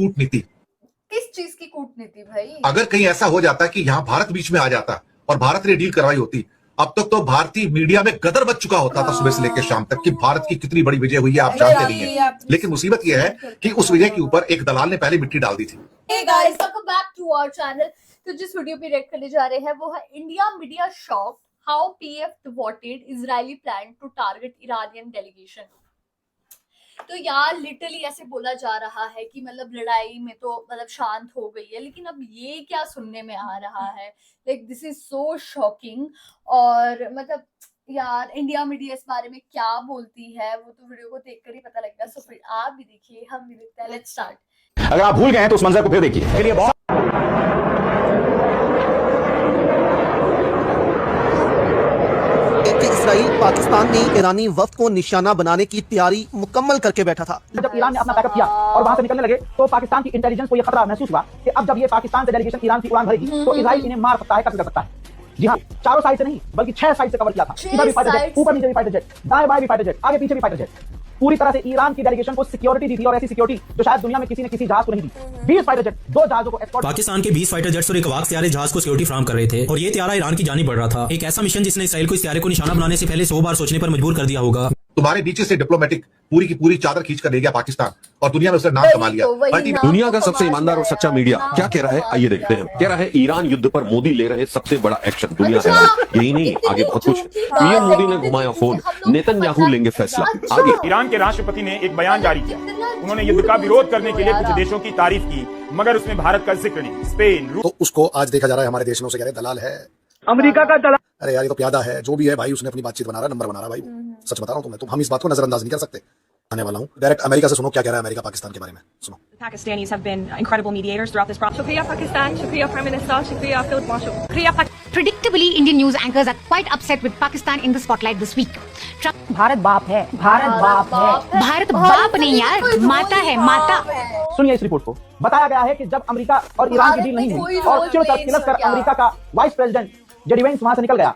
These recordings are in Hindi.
कूटनीति। किस चीज की कूटनीति भाई? अगर कहीं ऐसा हो जाता कि यहाँ भारत बीच में आ जाता और भारत ने डील करवाई होती, अब तक तो भारतीय मीडिया में गदर बच चुका होता था सुबह से लेकर शाम तक कि भारत की कितनी बड़ी विजय हुई है, आप जानते नहीं है। लेकिन मुसीबत यह है कि उस विजय के ऊपर एक दलाल ने पहले मिट्टी डाल दी थी। Hey guys, welcome back to our channel। तो जिस वीडियो पे रिएक्ट करने जा रहे हैं वो है India media shock how PF thwarted Israeli plan to target Iranian delegation. तो यार लिटरली ऐसे बोला जा रहा है कि मतलब लड़ाई में तो मतलब शांत हो गई है, लेकिन अब ये क्या सुनने में आ रहा है, like this is so shocking. और मतलब यार इंडिया मीडिया इस बारे में क्या बोलती है वो तो वीडियो को देखकर ही पता लगता है। सो फिर आप भी देखिए, हम भी देखते हैं। Let's start. अगर आप भूल गए हैं तो उस मंजर को फिर देखिए। इसराइल पाकिस्तान में ईरानी वफ्द को निशाना बनाने की तैयारी मुकम्मल करके बैठा था। जब ईरान ने अपना बैकअप किया और वहां से निकलने लगे तो पाकिस्तान की इंटेलिजेंस को यह खतरा महसूस हुआ कि अब जब ये पाकिस्तान से डेलीगेशन ईरान की उड़ान भरेगी तो इजराइल इन्हें मार सकता है, कत्ल कर सकता है। जी हाँ, चारों साइड से नहीं बल्कि 6 साइड से कवर किया था। इधर भी फाइटर जेट, ऊपर नीचे भी फाइटर जेट, दाएं बाएं भी फाइटर जेट, आगे पीछे भी फाइटर जेट। पूरी तरह से ईरान की डेलीगेशन को सिक्योरिटी दी थी, और ऐसी सिक्योरिटी जो शायद दुनिया में किसी ने किसी जहाज को नहीं दी। 20 फाइटर जेट, 2 जहाजों को एस्कॉर्ट। पाकिस्तान के 20 फाइटर जेट्स और एक वाक त्यारे जहाज को सिक्योरिटी फ्राहम कर रहे थे, और ये त्यारा ईरान की जानिब बढ़ रहा था। एक ऐसा मिशन जिसने इसराइल को इस त्यारे को निशाना बनाने से पहले 100 बार सोचने पर मजबूर कर दिया होगा। तुम्हारे नीचे से डिप्लोमेटिक पूरी की पूरी चादर खींच कर ले गया पाकिस्तान और दुनिया में उसने नाम कमा लिया। दुनिया का सबसे ईमानदार और सच्चा मीडिया क्या कह रहा है, आइए देखते हैं। कह रहा है ईरान युद्ध पर मोदी ले रहे सबसे बड़ा एक्शन दुनिया है। यही नहीं, आगे बहुत कुछ। पीएम मोदी ने घुमाया फोन, नेतन्याहू लेंगे फैसला। आगे ईरान के राष्ट्रपति ने एक बयान जारी किया। उन्होंने युद्ध का विरोध करने के लिए कुछ देशों की तारीफ की, मगर उसमें भारत का जिक्र नहीं। स्पेन, तो उसको आज देखा जा रहा है हमारे देश में, उसे कह रहे दलाल है, अमेरिका का दलाल। अरे यार ये तो प्यादा है, जो भी है भाई, उसने अपनी बातचीत बना रहा है, नंबर बना रहा है भाई। सच बता रहा हूँ तुम्हें, तो हम इस बात को नजरअंदाज नहीं कर सकते। आने वाला हूँ डायरेक्ट अमेरिका से, सुनो क्या कह रहा है अमेरिका पाकिस्तान के बारे में, सुनो। Pakistanis have been incredible mediators throughout this process. Shukriya Pakistan, Shukriya Prime Minister, Shukriya Field Marshal. Predictably, Indian news anchors are quite upset with Pakistan in the spotlight this week. Bharat बाप है, भारत बाप है। भारत बाप नहीं यार, माता है, माता। सुनिए इस रिपोर्ट को। बताया गया है कि जब अमेरिका और ईरान की डील नहीं हुई और चिढ़कर तिलक अमेरिका का वाइस प्रेसिडेंट जेडी वेंस वहां से निकल गया,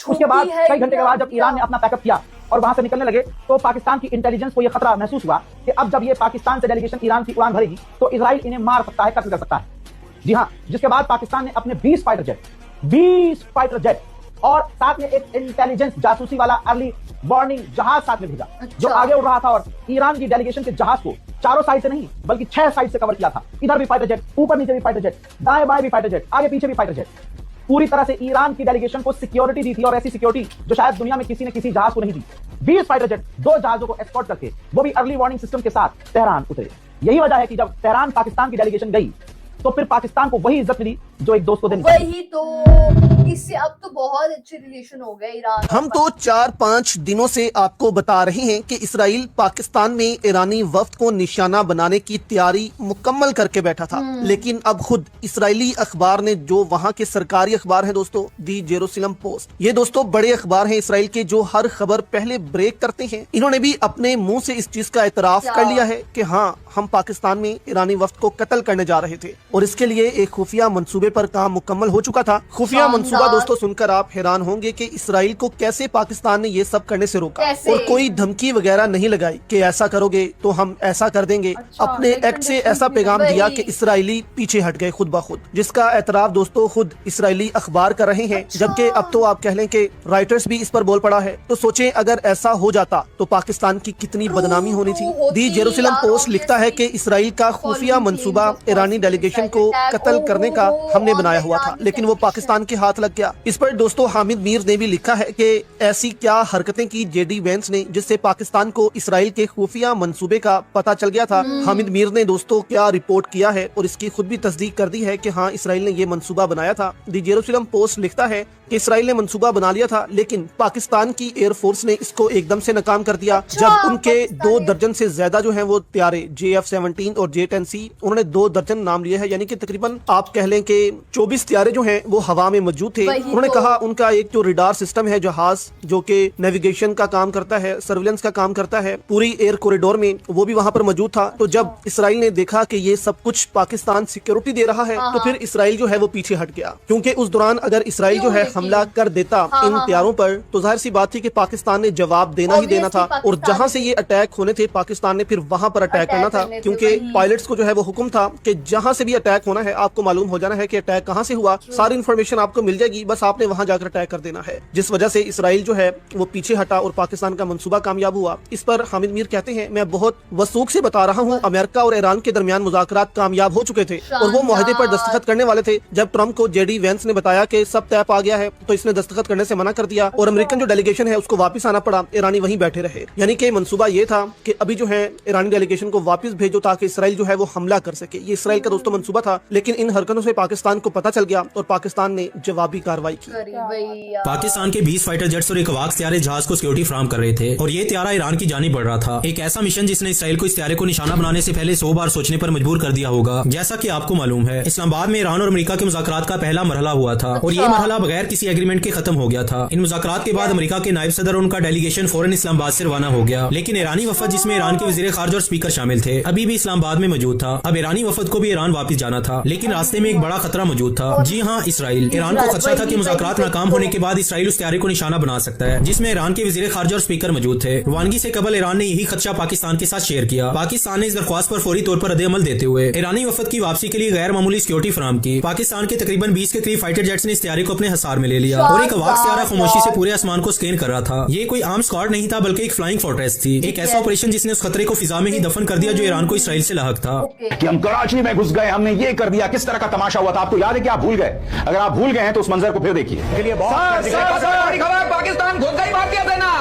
उसके बाद कई घंटे के बाद जब ईरान ने अपना पैकअप किया और वहां से निकलने लगे तो पाकिस्तान की इंटेलिजेंस को यह खतरा महसूस हुआ कि अब जब ये पाकिस्तान से डेलीगेशन ईरान की उड़ान भरेगी तो इजराइल इन्हें मार सकता है, कत्ल कर सकता है। जी हाँ, जिसके बाद पाकिस्तान ने अपने 20 फाइटर जेट और साथ में एक इंटेलिजेंस जासूसी वाला अर्ली वार्निंग जहाज साथ में भेजा, जो आगे उड़ रहा था और ईरान की डेलीगेशन के जहाज को चारों साइड से नहीं बल्कि 6 साइड से कवर किया था। इधर भी फाइटर जेट, ऊपर नीचे भी फाइटर जेट, दाएं बाएं भी फाइटर जेट, आगे पीछे भी फाइटर जेट। पूरी तरह से ईरान की डेलीगेशन को सिक्योरिटी दी थी, और ऐसी सिक्योरिटी जो शायद दुनिया में किसी ने किसी जहाज को नहीं दी। 20 फाइटर जेट, 2 जहाजों को एस्कॉर्ट करके, वो भी अर्ली वार्निंग सिस्टम के साथ तेहरान उतरे। यही वजह है कि जब तेहरान पाकिस्तान की डेलीगेशन गई तो फिर पाकिस्तान को वही इज्जत मिली जो एक दोस्त को देनी चाहिए। वही तो, इससे अब तो बहुत अच्छे रिलेशन हो गए ईरान। हम तो 4-5 दिनों से आपको बता रहे हैं कि इसराइल पाकिस्तान में ईरानी वफ्द को निशाना बनाने की तैयारी मुकम्मल करके बैठा था, लेकिन अब खुद इसराइली अखबार ने, जो वहाँ के सरकारी अखबार हैं दोस्तों, दी जेरूसलम पोस्ट, ये दोस्तों बड़े अखबार हैं इसराइल के जो हर खबर पहले ब्रेक करते हैं, इन्होंने भी अपने मुंह से इस चीज का एतराफ कर लिया है कि हाँ, हम पाकिस्तान में ईरानी वफ्द को कत्ल करने जा रहे थे और इसके लिए एक खुफिया मंसूबे पर काम मुकम्मल हो चुका था। खुफिया मंसूबा दोस्तों सुनकर आप हैरान होंगे कि इसराइल को कैसे पाकिस्तान ने ये सब करने से रोका और कोई धमकी वगैरह नहीं लगाई कि ऐसा करोगे तो हम ऐसा कर देंगे। अपने एक्ट से ऐसा पैगाम दिया कि इसराइली पीछे हट गए खुद ब खुद, जिसका एतराफ दोस्तों खुद इसराइली अखबार कर रहे हैं। जबकि अब तो आप कह लें कि राइटर्स भी इस पर बोल पड़ा है। तो सोचें अगर ऐसा हो जाता तो पाकिस्तान की कितनी बदनामी होनी थी। दी जेरूसलम पोस्ट लिखता है कि इसराइल का खुफिया मंसूबा ईरानी डेलीगेशन को कत्ल करने का हमने बनाया हुआ था, लेकिन वो पाकिस्तान के हाथ लग गया। इस पर दोस्तों हामिद मीर ने भी लिखा है कि ऐसी क्या हरकतें की जेडी वेंस ने जिससे पाकिस्तान को इसराइल के खुफिया मंसूबे का पता चल गया था। हामिद मीर ने दोस्तों क्या रिपोर्ट किया है और इसकी खुद भी तस्दीक कर दी है कि हाँ, इसराइल ने ये मंसूबा बनाया था। दी जेरूसलम पोस्ट लिखता है कि इसराइल ने मंसूबा बना लिया था, लेकिन पाकिस्तान की एयरफोर्स ने इसको एकदम से नाकाम कर दिया। जब उनके 2 दर्जन से ज्यादा जो हैं वो त्यारे JF-17 और J-10C, उन्होंने 2 दर्जन नाम लिए हैं, यानी कि तकरीबन आप कह लें कि 24 त्यारे जो हैं वो हवा में मौजूद थे। उन्होंने कहा उनका एक जो रिडार सिस्टम है, जहाज जो कि नेविगेशन का काम करता है, सर्विलेंस का काम करता है पूरी एयर कॉरिडोर में, वो भी वहां पर मौजूद था। तो जब इसराइल ने देखा कि ये सब कुछ पाकिस्तान सिक्योरिटी दे रहा है तो फिर इसराइल जो है वो पीछे हट गया, क्योंकि उस दौरान अगर इसराइल जो है हमला कर देता इन तैयारों पर, तो जाहिर सी बात थी कि पाकिस्तान ने जवाब देना ही देना था, और जहां से ये अटैक होने थे पाकिस्तान ने फिर वहां पर अटैक करना था, क्योंकि पायलट्स को जो है वो हुक्म था कि जहां से भी अटैक होना है आपको मालूम हो जाना है कि अटैक कहां से हुआ, सारी इन्फॉर्मेशन आपको मिल जाएगी, बस आपने वहां जाकर अटैक कर देना है। जिस वजह से इसराइल जो है वो पीछे हटा और पाकिस्तान का मंसूबा कामयाब हुआ। इस पर हामिद मीर कहते हैं, मैं बहुत वसूख से बता रहा हूँ, अमेरिका और ईरान के दरमियान मुज़ाकरात कामयाब हो चुके थे और वो मुआहदे पर दस्तखत करने वाले थे। जब ट्रंप को जेडी वेंस ने बताया कि सब तय आ गया है तो इसने दस्तखत करने से मना कर दिया और अमेरिकन जो डेलीगेशन है उसको वापस आना पड़ा, ईरानी वहीं बैठे रहे। यानी कि मंसूबा ये था कि अभी जो है ईरानी डेलीगेशन को वापस भेजो ताकि इसराइल जो है वो हमला कर सके। ये इसराइल का दोस्तों मंसूबा था, लेकिन इन हरकतों से पाकिस्तान को पता चल गया और पाकिस्तान ने जवाबी कार्रवाई की। पाकिस्तान के 20 फाइटर जेट्स और एक वाक त्यारे जहाज को सिक्योरिटी फराहम कर रहे थे और ये त्यारा ईरान की जानिब बढ़ रहा था। एक ऐसा मिशन जिसने इसराइल को इस त्यारे को निशाना बनाने से पहले 100 बार सोचने पर मजबूर कर दिया होगा। जैसा कि आपको मालूम है, इस्लामाबाद में ईरान और अमेरिका के मुज़ाकरात का पहला मरहला हुआ था और ये मरहला बगैर किसी एग्रीमेंट के खत्म हो गया था। इन मुज़ाकरात के बाद अमेरिका के नायब सदर और उनका डेलीगेशन फौरन इस्लामाबाद से रवाना हो गया, लेकिन ईरानी वफद जिसमें ईरान के वज़ीर ख़ारजा और स्पीकर शामिल थे अभी भी इस्लामाबाद में मौजूद था। अब ईरानी वफद को भी ईरान वापस जाना था, लेकिन रास्ते में एक बड़ा खतरा मौजूद था। जी हाँ, इसराइल। ईरान को खदशा था कि मुज़ाकरात नाकाम होने के बाद इसराइल उस त्यारे को निशाना बना सकता है जिसमें ईरान के वज़ीर ख़ारजा और स्पीकर मौजूद थे। रवानगी से कबल ईरान ने यही खदशा पाकिस्तान के साथ शेयर किया। पाकिस्तान ने इस दरख्वास्त पर फौरी तौर पर रद्द-ए-अमल देते हुए ईरानी वफद की वापसी के लिए गैर मामूली सिक्योरिटी फराहम की। पाकिस्तान के तकरीबन 20 के करीब फाइटर जेट्स ने इस त्यारे को अपने हिसार में ले लिया और एक वाक त्यारा खामोशी से पूरे आसमान को स्कैन कर रहा था। ये कोई आम स्क्वाड नहीं था बल्कि एक फ्लाइंग फोर्ट्रेस थी, एक ऐसा ऑपरेशन जिसने उस खतरे को फिजा में ही दफन कर दिया जो ईरान को इसराइल से लाहक था। कि हम कराची में घुस गए, हमने ये कर दिया, किस तरह का तमाशा हुआ था आपको याद है कि आप भूल गए? अगर आप भूल गए हैं तो उस मंजर को फिर देखिए। पाकिस्तान घुस गई भारतीय सेना,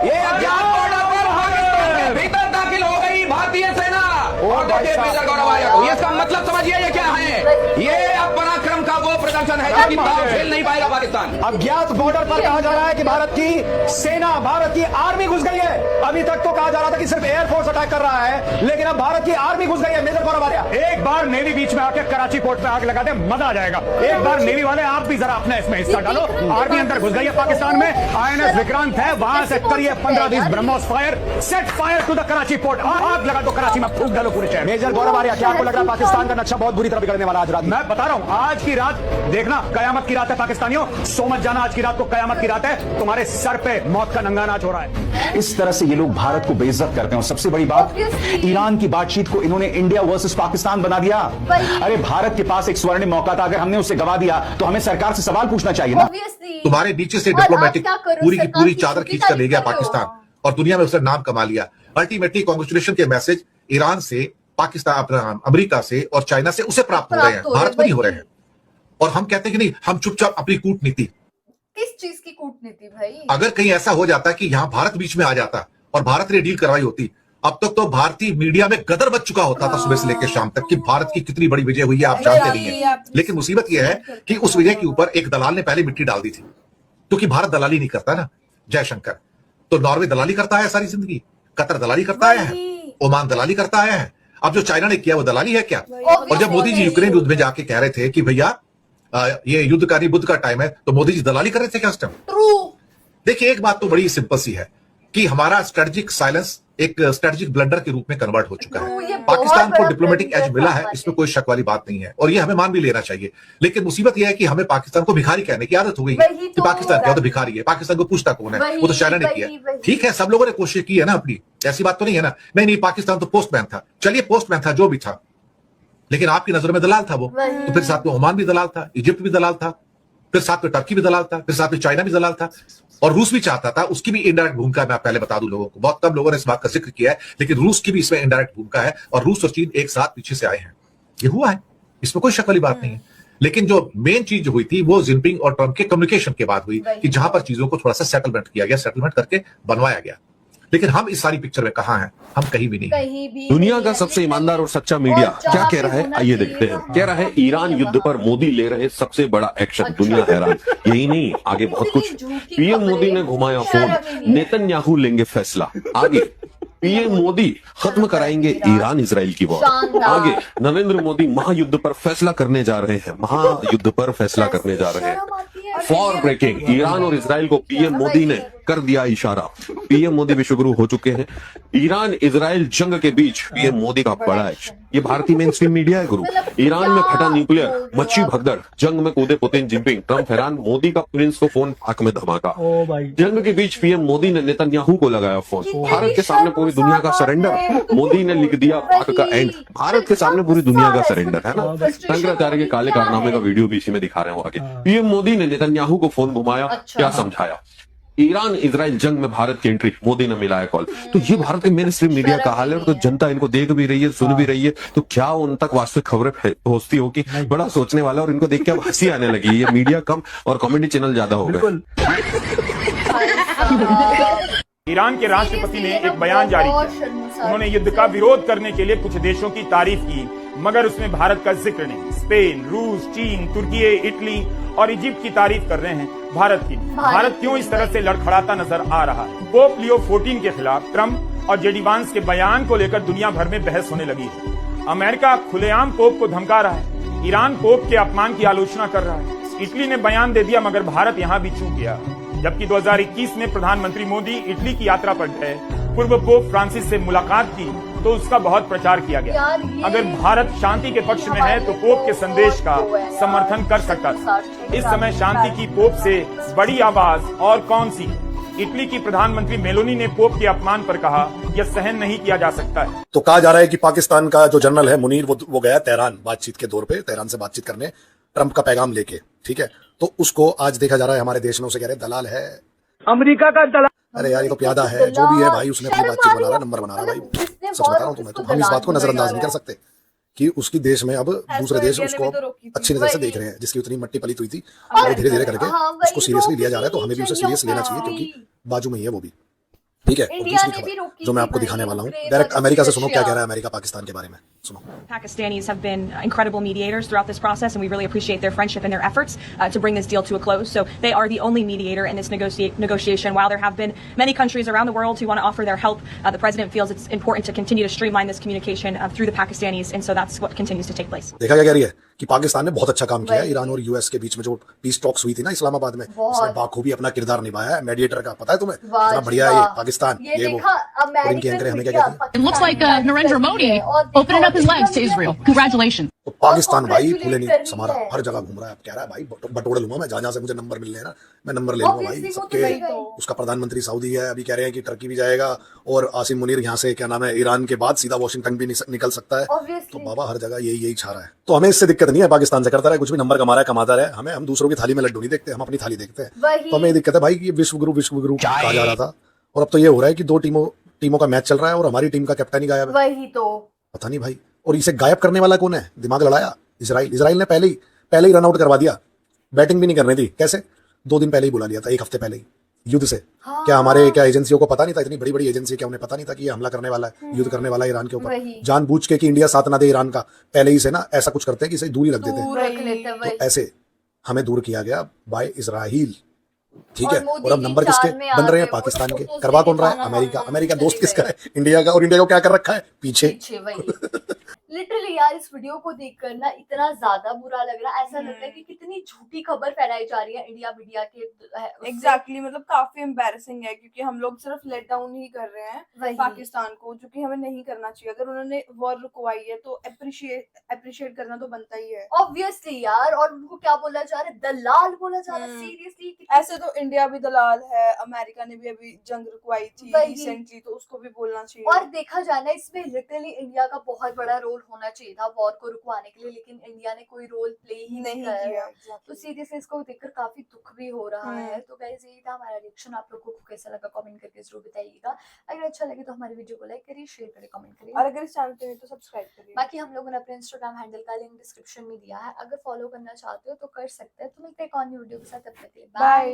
ये अज्ञात बॉर्डर पर पाकिस्तान के भीतर दाखिल हो गई भारतीय सेना और देखिए मेजर गौरव आर्य को। इसका मतलब समझिए ये क्या है, ये अब पराक्रम का वो प्रदर्शन है जो कि दाव झेल नहीं पाएगा पाकिस्तान। अज्ञात बॉर्डर पर कहा जा रहा है कि भारत की सेना, भारत की आर्मी घुस गई है। अभी तक तो कहा जा रहा था कि सिर्फ एयरफोर्स अटैक कर रहा है, लेकिन अब भारत की आर्मी घुस गई है। मेजर गौरव आर्य, एक बार नेवी बीच में आके कराची पोर्ट पे आग लगा दे, मजा आ जाएगा। एक बार नेवी वाले आप भी जरा अपना इसमें हिस्सा डालो। आर्मी अंदर घुस गई है पाकिस्तान में, INS विक्रांत है, वहां से करिए 15-20 BrahMos fire, set fire to the Karachi port, आग लगा दो कराची में, फूंक डालो पूरे शहर। मेजर गौरव आर्य, क्या आपको लग रहा है पाकिस्तान का नक्शा बहुत बुरी तरह बिगड़ने वाला आज रात? मैं बता रहा हूं, आज की रात देखना कयामत की रात है पाकिस्तानियों, सो मत जाना, आज की रात को कयामत की रात है, तुम्हारे सर पे मौत का नंगा नाच हो रहा है। इस तरह से ये लोग भारत को बेइज्जत करते हैं और सबसे बड़ी बात, ईरान की बातचीत को इन्होंने इंडिया वर्सेस पाकिस्तान बना दिया। अरे भारत के पास एक स्वर्णिम मौका था, अगर हमने उसे गवा दिया तो हमें सरकार से सवाल पूछना चाहिए ना। तुम्हारे नीचे से डिप्लोमेटिक पूरी की पूरी चादर खींच कर ले गया पाकिस्तान और दुनिया में उसने नाम कमा लिया। अल्टीमेटली कांग्रेचुलेशन के मैसेज ईरान से, पाकिस्तान, अमेरिका से और चाइना से उसे प्राप्त हो रहे हैं, भारत में नहीं हो रहे हैं। और हम कहते हैं कि नहीं, हम चुपचाप अपनी कूटनीति। किस चीज की कूटनीति भाई? अगर कहीं ऐसा हो जाता कि यहाँ भारत बीच में आ जाता और भारत ने डील करवाई होती, अब तक तो भारतीय मीडिया में गदर बच चुका होता था सुबह से लेकर शाम तक कि भारत की कितनी बड़ी विजय हुई है, आप जानते नहीं है। लेकिन मुसीबत यह है कि उस विजय के ऊपर एक दलाल ने पहले मिट्टी डाल दी थी, क्योंकि भारत दलाली नहीं करता ना। जयशंकर तो नॉर्वे दलाली करता है सारी जिंदगी, कतर दलाली करता है, ओमान दलाली करता है। अब जो चाइना ने किया वो दलाली है क्या? और जब मोदी जी यूक्रेन युद्ध में जाके कह रहे थे कि भैया ये युद्ध का नहीं बुद्ध का टाइम है, तो मोदी जी दलाली कर रहे थे क्या उस टाइम? देखिए, एक बात तो बड़ी सिंपल सी है कि हमारा स्ट्रेटेजिक साइलेंस एक स्ट्रेटेजिक ब्लंडर के रूप में कन्वर्ट हो चुका है। पाकिस्तान को डिप्लोमेटिक एज मिला है, इसमें कोई शक वाली बात नहीं है और ये हमें मान भी लेना चाहिए। लेकिन मुसीबत यह है कि हमें पाकिस्तान को भिखारी कहने की आदत हो गई कि पाकिस्तान क्या तो भिखारी है, पाकिस्तान को पूछता कौन है, वो तो चाइना ने किया। ठीक है, सब लोगों ने कोशिश की है ना अपनी, ऐसी बात तो नहीं है ना। नहीं, पाकिस्तान तो पोस्टमैन था, चलिए पोस्टमैन था, जो भी था, लेकिन आपकी नजरों में दलाल था वो। तो फिर साथ में ओमान भी दलाल था, इजिप्ट भी दलाल था, फिर साथ में टर्की भी दलाल था, फिर साथ में चाइना भी दलाल था और रूस भी चाहता था। उसकी भी इनडायरेक्ट भूमिका मैं पहले बता दूं लोगों को, बहुत कम लोगों ने इस बात का जिक्र किया है, लेकिन रूस की भी इसमें इनडायरेक्ट भूमिका है और रूस और चीन एक साथ पीछे से आए हैं। ये हुआ है, इसमें कोई शक वाली बात नहीं है। लेकिन जो मेन चीज जो हुई थी वो जिनपिंग और ट्रंप के कम्युनिकेशन के बाद हुई कि जहां पर चीजों को थोड़ा सा सेटलमेंट किया गया, सेटलमेंट करके बनवाया गया। लेकिन हम इस सारी पिक्चर में कहां हैं? हम कहीं भी नहीं। दुनिया का सबसे ईमानदार और सच्चा मीडिया क्या कह रहा है, आइए देखते हैं। कह रहा है ईरान युद्ध पर मोदी ले रहे सबसे बड़ा एक्शन, दुनिया हैरान। यही नहीं, आगे बहुत कुछ। पीएम मोदी ने घुमाया फोन, नेतन्याहू लेंगे फैसला। आगे पीएम मोदी खत्म कराएंगे ईरान इजराइल की वॉर। आगे नरेंद्र मोदी महायुद्ध पर फैसला करने जा रहे हैं, महायुद्ध पर फैसला करने जा रहे हैं। फॉर ब्रेकिंग, ईरान और इसराइल को पीएम मोदी ने कर दिया इशारा। पीएम मोदी विश्वगुरु हो चुके हैं। ईरान इसराइल जंग के बीच पीएम मोदी का बड़ा एक्शन। ये भारतीय मेन स्ट्रीम मीडिया है गुरु। ईरान में फटा न्यूक्लियर, मच्छी भगदड़, जंग में कूदे पुतिन जिनपिंग, ट्रंप हैरान, मोदी का प्रिंस को फोन पाक में धमाका। जंग के बीच पीएम मोदी ने नेतन्याहू को लगाया फोन। भारत के सामने पूरी दुनिया का सरेंडर, मोदी ने लिख दिया पाक का एंड। भारत के सामने पूरी दुनिया का सरेंडर है ना। शंकराचार्य के काले कारनामे का वीडियो भी इसी में दिखा रहे हो आगे। पीएम मोदी ने नेतन्याहू को फोन घुमाया, क्या समझाया। ईरान इसराइल जंग में भारत की एंट्री, मोदी ने मिलाया कॉल। तो ये भारत के मेन स्ट्रीम मीडिया का हाल है। और तो जनता इनको देख भी रही है, सुन भी रही है, तो क्या उन तक वास्तविक खबरें पहुंचती हो कि बड़ा सोचने वाला। और इनको देख के अब हंसी आने लगी। ये मीडिया कम और कॉमेडी चैनल ज्यादा हो गए। ईरान के राष्ट्रपति ने एक बयान जारी किया। उन्होंने युद्ध का विरोध करने के लिए कुछ देशों की तारीफ की, मगर उसमें भारत का जिक्र नहीं। स्पेन, रूस, चीन, तुर्की, इटली और इजिप्ट की तारीफ कर रहे हैं, भारत की। भारत क्यों इस तरह से लड़खड़ाता नजर आ रहा है? पोप लियो 14 के खिलाफ ट्रंप और जेडी वांस के बयान को लेकर दुनिया भर में बहस होने लगी है। अमेरिका खुलेआम पोप को धमका रहा है। ईरान पोप के अपमान की आलोचना कर रहा है। इटली ने बयान दे दिया, मगर भारत यहाँ भी चूक गया। जबकि 2021 में प्रधानमंत्री मोदी इटली की यात्रा पर गए, पूर्व पोप फ्रांसिस से मुलाकात की, तो उसका बहुत प्रचार किया गया। अगर भारत शांति के पक्ष में है तो पोप के संदेश का समर्थन कर सकता था। इस समय शांति की पोप से बड़ी आवाज और कौन सी? इटली की प्रधानमंत्री मेलोनी ने पोप के अपमान पर कहा, यह सहन नहीं किया जा सकता है। तो कहा जा रहा है कि पाकिस्तान का जो जनरल है मुनीर, वो गया तेहरान बातचीत के दौर पे, तेहरान से बातचीत करने, ट्रंप का पैगाम लेके। ठीक है, तो उसको आज देखा जा रहा है हमारे देश में, उसे कह रहे दलाल है, अमेरिका का दलाल। अरे यार ये तो प्यादा है, जो भी है भाई, उसने अपनी बातचीत बना रहा, नंबर बना रहा भाई। सच बता रहा हूँ तुम्हें, तो हम इस बात को नजरअंदाज नहीं कर सकते कि उसकी देश में अब दूसरे देश उसको अच्छी नजर से देख रहे हैं, जिसकी उतनी मट्टी पलित हुई थी। और धीरे धीरे करके उसको सीरियसली लिया जा रहा है, तो हमें भी उसे सीरियस लेना चाहिए, क्योंकि बाजू में ही है वो भी। ठीक है, और दूसरी खबर जो मैं आपको दिखाने वाला हूँ, डायरेक्ट अमेरिका से सुनो क्या कह रहा है अमेरिका पाकिस्तान के बारे में। सुनो। Pakistanis have been incredible mediators throughout this process, and we really appreciate their friendship and their efforts to bring this deal to a close. So they are the only mediator in this negotiation. While there have been many countries around the world who want to offer their help, the president feels it's important to continue to streamline this communication through the Pakistanis, and so that's what continues to take place. देखा क्या कह रही है कि पाकिस्तान ने बहुत अच्छा काम किया है। ईरान और यूएस के बीच में जो पीस टॉक्स हुई थी ना इस्लामाबाद में, इसने बाखूबी अपना किरदार निभाया है मेडिएटर का। पता है तुम्हें कितना बढ़िया है ये पाकिस्तान, ये वो। और इनकी एंकर हमें क्या कहती है? It looks like Narendra Modi opening up his legs to Israel. Congratulations. तो पाकिस्तान भाई फूले नहीं समारा, हर जगह घूम रहा है। कह रहा है भाई बटोड़ लूंगा मैं, जहां से मुझे नंबर मिल रहे हैं ना, मैं नंबर ले लूंगा भाई सबके। उसका प्रधानमंत्री सऊदी है, अभी कह रहे हैं कि टर्की भी जाएगा, और आसिम मुनीर यहाँ से क्या नाम है ईरान के बाद सीधा वॉशिंगटन भी निकल सकता है। तो बाबा हर जगह यही छा रहा है। तो हमें इससे दिक्कत नहीं है, पाकिस्तान से करता रहे कुछ भी, नंबर कमा रहा है कमाता रहे। हम दूसरों की थाली में लड्डू नहीं देखते, हम अपनी थाली देखते हैं। तो हमें ये दिक्कत है भाई कि विश्व गुरु कहा जा रहा था, और अब तो ये हो रहा है कि दो टीमों का मैच चल रहा है और हमारी टीम का कैप्टन ही गायब है। वही तो पता नहीं भाई। और इसे गायब करने वाला कौन है? दिमाग लड़ाया इजराइल ने पहले ही रन आउट करवा दिया। बैटिंग भी नहीं करनी थी। कैसे? 2 दिन पहले ही बुला लिया था, 1 हफ्ते पहले ही, युद्ध से। क्या हमारे एजेंसियों को पता नहीं था? इतनी बड़ी बड़ी एजेंसी, क्या उन्हें पता नहीं था कि ये हमला करने वाला है, युद्ध करने वाला है ईरान के ऊपर? जानबूझ के कि इंडिया साथ ना दे ईरान का, पहले ही से ना ऐसा कुछ करते हैं कि इसे दूर ही रख देते हैं। तो ऐसे हमें दूर किया गया बाय इजराइल। ठीक है, और अब नंबर किसके बन रहे हैं? पाकिस्तान के। करवा कौन रहा है? अमेरिका दोस्त किसका है? इंडिया का। और इंडिया को क्या कर रखा है? पीछे। लिटरली यार इस वीडियो को देखकर ना इतना ज्यादा बुरा लग रहा है। ऐसा लगता है कि कितनी झूठी खबर फैलाई जा रही है इंडिया मीडिया के। एग्जैक्टली मतलब काफी एम्बैरेसिंग है, क्योंकि हम लोग सिर्फ लेट डाउन ही कर रहे हैं पाकिस्तान को, जो कि हमें नहीं करना चाहिए। अगर उन्होंने वॉर रुकवाई है तो अप्रिशिएट करना तो बनता ही है ऑब्वियसली यार। और उनको क्या बोला जा रहा है? दलाल बोला जा रहा है। सीरियसली ऐसे तो इंडिया भी दलाल है, अमेरिका ने भी अभी जंग रुकवाई थी रिसेंटली, तो उसको भी बोलना चाहिए। और देखा जाना इसमें लिटरली इंडिया का बहुत बड़ा रोल होना चाहिए था वॉर को रुकवाने के लिए, लेकिन इंडिया ने कोई रोल प्ले ही नहीं किया। तो सीरियसली इसको देखकर काफी दुख भी हो रहा है। तो गाइस यही था हमारा रिएक्शन। आप लोगों को कैसा लगा कमेंट करके जरूर बताइएगा। अगर अच्छा लगे तो हमारे वीडियो को लाइक करिए, शेयर करिए, कमेंट करिए, और अगर इस चैनल पे तो सब्सक्राइब करिए। बाकी हम लोगों ने अपने इंस्टाग्राम हैंडल का लिंक डिस्क्रिप्शन में दिया है, अगर फॉलो करना चाहते हो तो कर सकते हैं। तो मिलते हैं एक और न्यू वीडियो के साथ, तब तक के लिए बाय।